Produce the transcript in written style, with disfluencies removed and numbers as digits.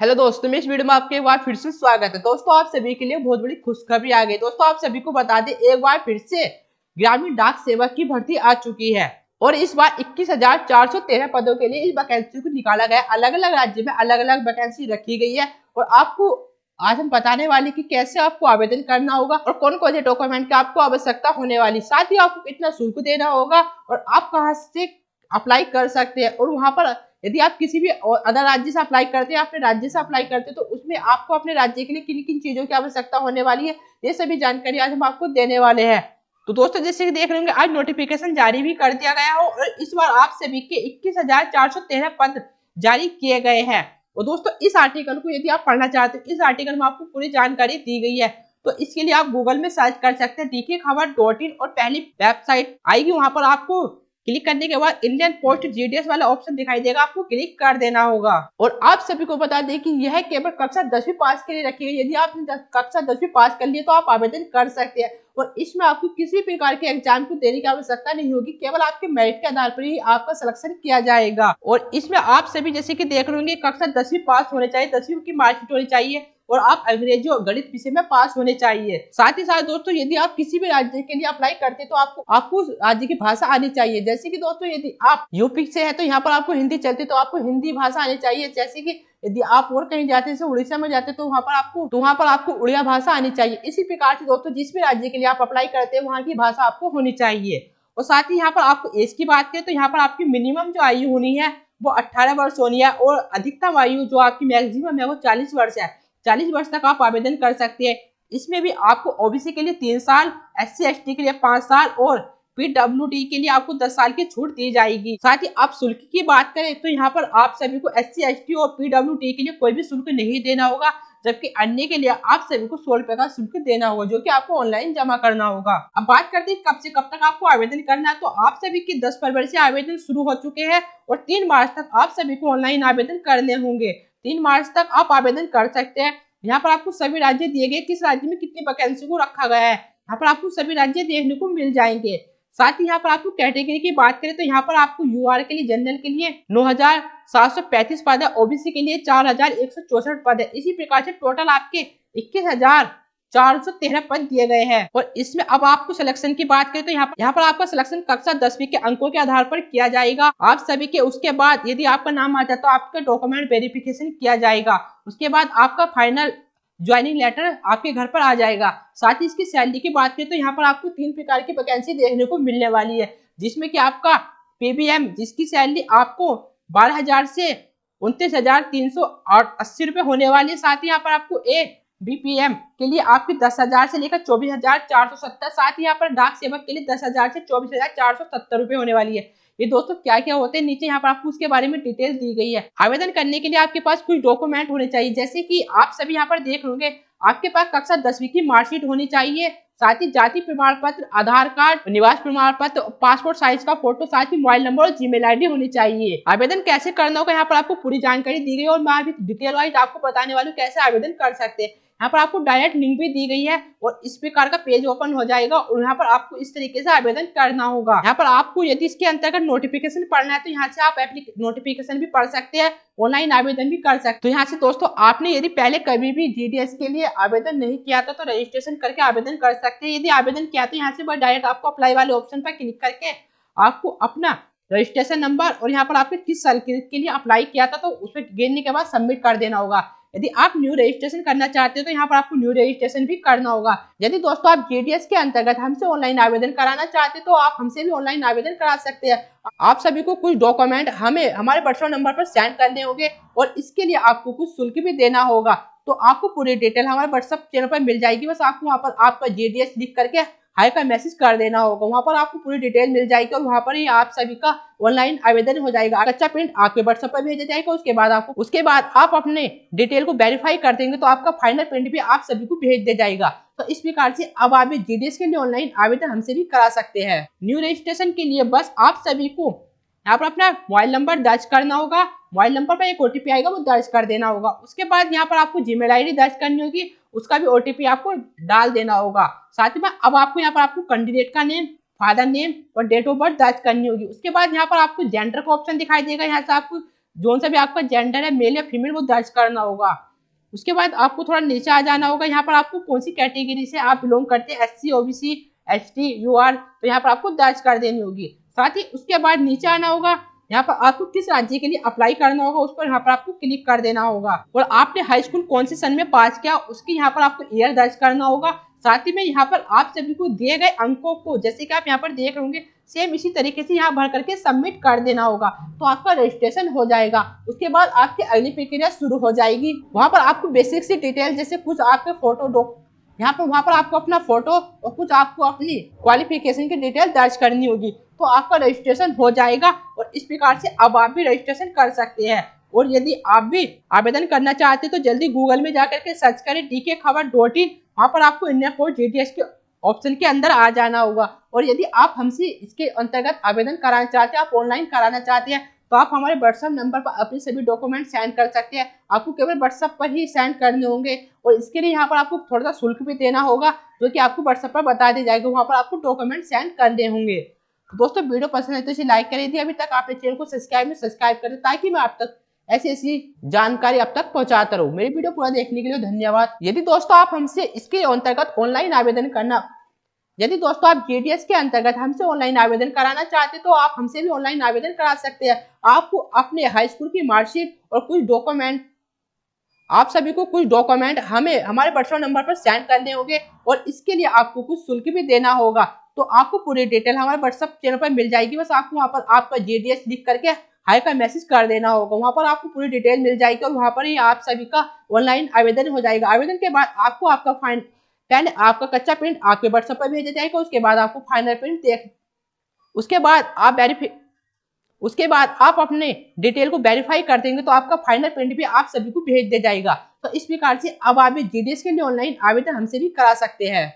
Hello दोस्तों, मैं इस वीडियो में आपके एक बार फिर से स्वागत है। दोस्तों, आप सभी के लिए बहुत बड़ी खुशखबरी आ गई। दोस्तों, आप सभी को बता दें, एक बार फिर से ग्रामीण डाक सेवक की भर्ती आ चुकी है और इस बार 21,413 पदों के लिए इस वैकेंसी को निकाला गया। अलग अलग राज्य में अलग अलग वैकेंसी रखी गई है और आपको आज हम बताने वाले कि कैसे आपको आवेदन करना होगा और कौन कौन से डॉक्यूमेंट की आपको आवश्यकता होने वाली, साथ ही आपको कितना शुल्क देना होगा और आप कहाँ से अप्लाई कर सकते हैं। और वहां पर यदि आप किसी भी अदर राज्य से अप्लाई करते हैं, अपने राज्य से अप्लाई करते हैं, तो उसमें आपको अपने राज्य के लिए किन किन चीजों की आवश्यकता होने वाली है, ये सभी जानकारी आज हम आपको देने वाले हैं। तो दोस्तों, जैसे कि देख रहे होंगे, आज नोटिफिकेशन जारी भी कर दिया गया हो और इस बार आप सभी के 21,413 पद जारी किए गए हैं। और दोस्तों, इस आर्टिकल को यदि आप पढ़ना चाहते हैं, इस आर्टिकल में आपको पूरी जानकारी दी गई है। तो इसके लिए आप गूगल में सर्च कर सकते हैं DK खबर.in और पहली वेबसाइट आएगी, वहां पर आपको क्लिक करने के बाद इंडियन पोस्ट जीडीएस वाला ऑप्शन दिखाई देगा, आपको क्लिक कर देना होगा। और आप सभी को बता दें कि यह केवल कक्षा 10वीं पास के लिए रखी गई। यदि आपने कक्षा 10वीं पास कर लिए तो आप आवेदन कर सकते हैं और इसमें आपको किसी प्रकार के एग्जाम को देने की आवश्यकता नहीं होगी, केवल आपके मेरिट के आधार पर ही आपका सिलेक्शन किया जाएगा। और इसमें आप सभी जैसे कि देख रहे होंगे, कक्षा 10वीं पास होने चाहिए, 10वीं की मार्कशीट होनी चाहिए और आप अंग्रेजी और गणित विषय में पास होने चाहिए। साथ ही साथ दोस्तों, यदि आप किसी भी राज्य के लिए अप्लाई करते हैं तो आपको राज्य की भाषा आनी चाहिए। जैसे कि दोस्तों, यदि आप यूपी से है तो यहाँ पर आपको हिंदी चलती, तो आपको हिंदी भाषा आनी चाहिए। जैसे कि यदि आप और कहीं जाते हैं, उड़ीसा में जाते हैं, तो वहाँ पर आपको उड़िया भाषा आनी चाहिए। इसी प्रकार से दोस्तों, जिस भी राज्य के लिए आप अप्लाई करते हैं, वहाँ की भाषा आपको होनी चाहिए। और साथ ही यहाँ पर आपको एज की बात करें तो यहाँ पर आपकी मिनिमम जो आयु होनी है वो 18 वर्ष होनी है और अधिकतम आयु जो आपकी मैक्सिमम है वो 40 वर्ष है। 40 वर्ष तक आप आवेदन कर सकते हैं। इसमें भी आपको ओबीसी के लिए 3 साल, SC/ST के लिए 5 साल और PWD के लिए आपको 10 साल की छूट दी जाएगी। साथ ही आप शुल्क की बात करें तो यहाँ पर आप सभी को SC/ST और PWD के लिए कोई भी शुल्क नहीं देना होगा, जबकि अन्य के लिए आप सभी को 100 रुपए का शुल्क देना होगा, जो कि आपको ऑनलाइन जमा करना होगा। अब बात करते हैं कब से कब तक आपको आवेदन करना है, तो आप सभी के 10 फरवरी से आवेदन शुरू हो चुके हैं और 3 मार्च तक आप सभी को ऑनलाइन आवेदन करने होंगे। 3 मार्च तक आप आवेदन कर सकते हैं। यहाँ पर आपको सभी राज्य दिए गए, किस राज्य में कितनी वैकेंसी को रखा गया है, यहाँ पर आपको सभी राज्य देखने को मिल जाएंगे। साथ ही यहाँ पर आपको कैटेगरी की बात करें तो यहाँ पर आपको यूआर के लिए, जनरल के लिए 9,735 पद है, ओबीसी के लिए 4,164 पद है। इसी प्रकार से टोटल आपके 21,413 पद दिए गए हैं। और इसमें अब आपको सिलेक्शन की बात करें तो यहाँ पर आपका सिलेक्शन कक्षा 10वीं के अंकों के आधार पर किया जाएगा। आप सभी के उसके बाद यदि आपका नाम आ जाता तो आपका डॉक्यूमेंट वेरिफिकेशन किया जाएगा। उसके बाद आपका फाइनल ज्वाइनिंग लेटर आपके घर पर आ जाएगा। साथ ही इसकी सैलरी की बात करें तो यहाँ पर आपको 3 प्रकार की वैकेंसी देखने को मिलने वाली है, जिसमें कि आपका PBM, जिसकी सैलरी आपको 12,000 से 29,380 रुपए होने वाली है। साथ ही यहाँ पर आपको BPM के लिए आपकी 10,000 से लेकर 24,470, साथ ही यहाँ पर डाक सेवक के लिए 10,000 से 24,470 रुपए होने वाली है। ये दोस्तों क्या क्या होते हैं, नीचे यहाँ पर आपको उसके बारे में डिटेल दी गई है। आवेदन करने के लिए आपके पास कुछ डॉक्यूमेंट होने चाहिए, जैसे कि आप सभी यहाँ पर देख होंगे, आपके पास कक्षा 10वीं की मार्कशीट होनी चाहिए, साथ ही जाति प्रमाण पत्र, आधार कार्ड, निवास प्रमाण पत्र, पासपोर्ट साइज का फोटो, साथ ही मोबाइल नंबर और जीमेल आईडी होनी चाहिए। आवेदन कैसे करना होगा, यहाँ पर आपको पूरी जानकारी दी गई और मैं अभी डिटेल वाइज आपको बताने वाली हूँ कैसे आवेदन कर सकते हैं। यहाँ पर आपको डायरेक्ट लिंक भी दी गई है और इस प्रकार का पेज ओपन हो जाएगा और यहाँ पर आपको इस तरीके से आवेदन करना होगा। यहाँ पर आपको यदि इसके अंतर्गत नोटिफिकेशन पढ़ना है तो यहाँ से आप नोटिफिकेशन भी पढ़ सकते हैं, ऑनलाइन आवेदन भी कर सकते हैं। तो यहाँ से दोस्तों, आपने यदि पहले कभी भी GDS के लिए आवेदन नहीं किया था तो रजिस्ट्रेशन करके आवेदन कर सकते हैं। यदि आवेदन किया तो यहाँ से डायरेक्ट आपको अप्लाई वाले ऑप्शन पर क्लिक करके आपको अपना रजिस्ट्रेशन नंबर और यहाँ पर आपने किस साल के लिए अप्लाई किया था तो उसमें गिनने के बाद सबमिट कर देना होगा। यदि आप न्यू रजिस्ट्रेशन करना चाहते हो तो यहाँ पर आपको न्यू रजिस्ट्रेशन भी करना होगा। यदि दोस्तों आप GDS के अंतर्गत हमसे ऑनलाइन आवेदन कराना चाहते तो आप हमसे भी ऑनलाइन आवेदन करा सकते हैं। आप सभी को कुछ डॉक्यूमेंट हमें हमारे व्हाट्सएप नंबर पर सेंड करने होंगे और इसके लिए आपको कुछ शुल्क भी देना होगा। तो आपको पूरी डिटेल हमारे व्हाट्सएप चैनल पर मिल जाएगी, बस आपको वहाँ पर आपका GDS लिख करके हाई का मैसेज कर देना होगा। वहां पर आपको पूरी डिटेल मिल जाएगी और वहां पर ही आप सभी का ऑनलाइन आवेदन हो जाएगा। कच्चा प्रिंट आपके व्हाट्सएप पर भेजा जाएगा, उसके बाद आप अपने डिटेल को वेरीफाई कर देंगे तो आपका फाइनल प्रिंट भी आप सभी को भेज दिया जाएगा। तो इस प्रकार से अब आप GDS के लिए ऑनलाइन आवेदन हमसे भी करा सकते हैं। न्यू रजिस्ट्रेशन के लिए बस आप सभी को यहाँ पर अपना मोबाइल नंबर दर्ज करना होगा, मोबाइल नंबर पर एक OTP आएगा, वो दर्ज कर देना होगा। उसके बाद यहाँ पर आपको जीमेल आईडी दर्ज करनी होगी, उसका भी OTP आपको डाल देना होगा। साथ ही में अब आपको यहाँ पर आपको कैंडिडेट का नेम, फादर नेम और डेट ऑफ बर्थ दर्ज करनी होगी। उसके बाद यहाँ पर आपको जेंडर का ऑप्शन दिखाई देगा, यहाँ से आपको जोन सा भी आपका जेंडर है, मेल या फीमेल, वो दर्ज करना होगा। उसके बाद आपको थोड़ा नीचे आ जाना होगा। यहाँ पर आपको कौन सी कैटेगरी से आप बिलोंग करते हैं, SC, OBC, ST, UR, तो यहाँ पर आपको दर्ज कर देनी होगी। साथ ही उसके बाद नीचे आना होगा। यहाँ पर आपको किस राज्य के लिए अप्लाई करना होगा, उस पर यहाँ पर आपको क्लिक कर देना होगा। और आपने हाई स्कूल कौन से सन में पास किया, उसकी यहाँ पर आपको ईयर दर्ज करना होगा। साथ ही में यहाँ पर आप सभी को दिए गए अंकों को, जैसे कि आप यहाँ पर देख रहे होंगे, सेम इसी तरीके से यहाँ भर करके सबमिट कर देना होगा, तो आपका रजिस्ट्रेशन हो जाएगा। उसके बाद आपकी अगली प्रक्रिया शुरू हो जाएगी। वहाँ पर आपको बेसिक सी डिटेल, जैसे कुछ आपके फोटो यहाँ पर वहाँ पर आपको अपना फोटो और कुछ आपको अपनी क्वालिफिकेशन की डिटेल दर्ज करनी होगी, तो आपका रजिस्ट्रेशन हो जाएगा। और इस प्रकार से अब आप भी रजिस्ट्रेशन कर सकते हैं। और यदि आप भी आवेदन करना चाहते हैं तो जल्दी गूगल में जाकर के सर्च करें DKखबर.in, वहाँ पर आपको इंडिया पोस्ट GDS के ऑप्शन के अंदर आ जाना होगा। और यदि आप हमसे इसके अंतर्गत आवेदन कराना चाहते हैं, आप ऑनलाइन कराना चाहते हैं, तो आप हमारे व्हाट्सएप नंबर पर अपने सभी डॉक्यूमेंट सेंड कर सकते हैं। आपको केवल व्हाट्सएप पर ही सेंड करने होंगे, और इसके लिए यहाँ पर आपको थोड़ा सा शुल्क भी देना होगा, जो कि आपको व्हाट्सएप पर बता दी जाएगी। वहाँ पर आपको डॉक्यूमेंट सेंड करने होंगे। दोस्तों, वीडियो पसंद है तो इसे लाइक कर दीजिए। अभी तक आपने चैनल को सब्सक्राइब करें, ताकि मैं आप तक ऐसी जानकारी अब तक पहुंचाता रहूं। मेरी वीडियो पूरा देखने के लिए धन्यवाद। यदि दोस्तों आप हमसे इसके अंतर्गत ऑनलाइन आवेदन करना यदि दोस्तों आप GDS के अंतर्गत हमसे ऑनलाइन आवेदन कराना चाहते हैं, तो आप हमसे भी ऑनलाइन आवेदन करा सकते हैं। आपको अपने हाई स्कूल की मार्कशीट और कुछ डॉक्यूमेंट, आप सभी को कुछ डॉक्यूमेंट हमें हमारे व्हाट्सएप नंबर पर सेंड करने होंगे, और इसके लिए आपको कुछ शुल्क भी देना होगा। तो आपको पूरी डिटेल हमारे व्हाट्सएप चैनल पर मिल जाएगी। बस आपको वहाँ पर आपका GDS लिख करके हाई का मैसेज कर देना होगा। वहाँ पर आपको पूरी डिटेल मिल जाएगी, और वहाँ पर ही आप सभी का ऑनलाइन आवेदन हो जाएगा। आवेदन के बाद आपको पहले आपका कच्चा प्रिंट आपके व्हाट्सएप पर भेजा जाएगा। उसके बाद आपको फाइनल प्रिंट उसके बाद आप अपने डिटेल को वेरीफाई कर देंगे, तो आपका फाइनल प्रिंट भी आप सभी को भेज दिया जाएगा। तो इस प्रकार से अब आप GDS के लिए ऑनलाइन आवेदन हमसे भी करा सकते हैं।